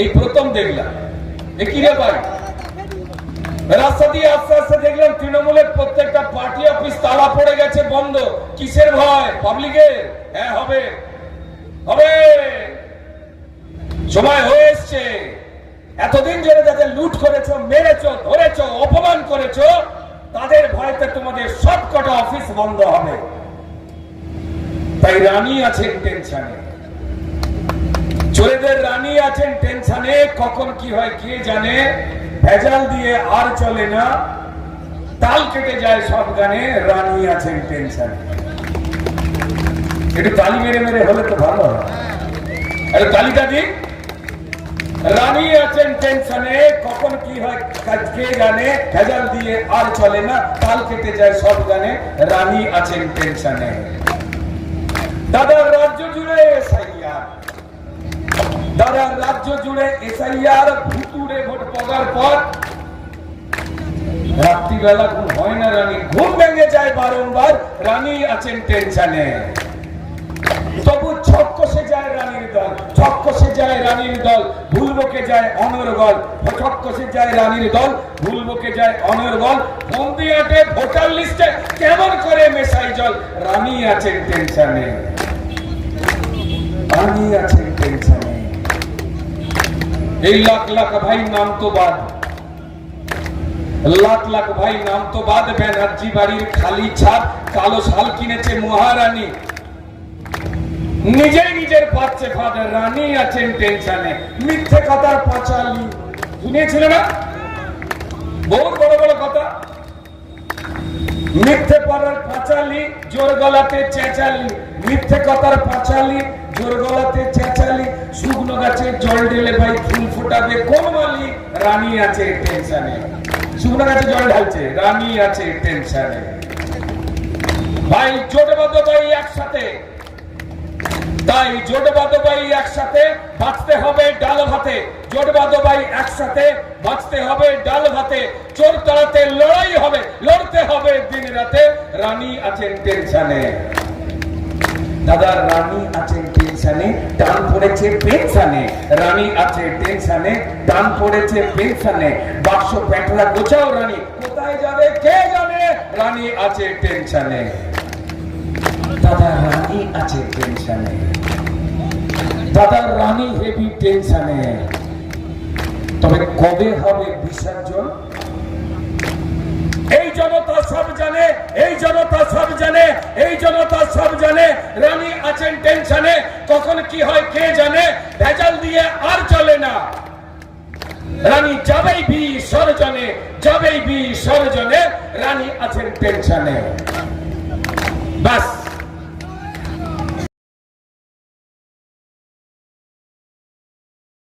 এই প্রথম দেখলাম। কি রে ভাই, রাস্তা দিয়ে আস্তে আস্তে দেখলাম তৃণমূলের প্রত্যেকটা পার্টি অফিস তালা পড়ে গেছে, বন্ধ। কিসের ভয়? পাবলিকের? হ্যাঁ, হবে হবে, সময় হয়ে এসছে। এতদিন ধরে যাদের লুট করেছো, মেরেছো, ধরেছো, অপমান করেছো, তাদের ভয়তে তোমাদের সবকটা অফিস বন্ধ হবে। তাই রানী আছেন টেনশনে, চোরেদের রানী আছেন টেনশনে। কখন কি হয় কে জানে। ভেজাল দিয়ে আর চলে না, তাল কেটে যায় সব গানে। রানী আছেন টেনশনে। একটু তালি মেরে মেরে হলে তো ভালো হয়। আরে তালিটা দিন। রানী আছেন টেনশনে, কখন কি হয় কে জানে। ভেজাল দিয়ে আর চলে না, তাল কেটে যায় সব গানে। রানী আছেন টেনশনে। দাদার রাজ্য জুড়ে এসআইআর, দাদার রাজ্য জুড়ে এসআইআর। ভুতুড়ে ভোট পড়ার পর রাত্রিবেলা ঘুম হয় না রানী, ঘুম ভেঙে যায় বারংবার। রানী আছেন টেনশনে। তবু ছক কষে যায় রানীর দল, ছক কষে যায় রানীর দল, ভুলবকে যায় অনর্গল। ছক কষে যায় রানীর দল, ভুলবকে যায় অনর্গল। বন্দি আটে ভোটার লিস্টে কেমন করে মেশাই জল। রানী আছেন টেনশনে, রানী আছেন টেনশনে। এই লাখ লাখ ভাই নাম তো বাদ, লাখ লাখ ভাই নাম তো বাদ। ব্যানার্জি বাড়ির খালি ছাদ, কালো শাল কিনেছে মহারানী, নিজেই নিজের পাচ্ছে ফাঁদ। রানী আছেন টেনশনে। মিথ্যে কথার পাঁচালি শুনিয়েছিল না, বহুত বড় বড় কথা। মিথ্যে পড়ার পাঁচালি, জোর গলাতে চেঁচালি। মিথ্যে কথার পাঁচালি, জোর গলাতে চেঁচালি। শুকনো গাছে জল ঢেলে ভাই ফুল ফোটাবে কোন মালি। রানী আছে টেনশনে। শুকনো গাছে জল ঢালছে, রানী আছে টেনশনে। ভাই জোটবদ্ধ ভাই একসাথে, তাই জোটবদ্ধ ভাই একসাথে বাঁচতে হবে ডাল ভাতে। জোটবদ্ধ ভাই একসাথে বাঁচতে হবে ডাল ভাতে। চোর তাড়াতে লড়াই হবে, লড়তে হবে দিন রাতে। রানী আছেন টেনশনে। দাদা রানী আছেন টেনশনে, টান পড়েছে পেনশনে। রানী আছে টেনশনে, টান পড়েছে পেনশনে। বাক্স প্যাটরা গোছাও রানী, কোথায় যাবে কে জানে। রানী আছে টেনশনে, দাদা রানী আছে টেনশনে। দাদা রানী হেভি টেনশনে। তবে কবে হবে বিসর্জন? এই জনতা সব জানে, এই জনতা সব জানে, এই জনতা সব জানে। রানী আছেন টেনশনে, কখন কি হয় কে জানে। ভেজাল দিয়ে আর চলে না, রানী যাবেই বিসর্জনে, যাবেই বিসর্জনে। রানী আছেন টেনশনে। বাস।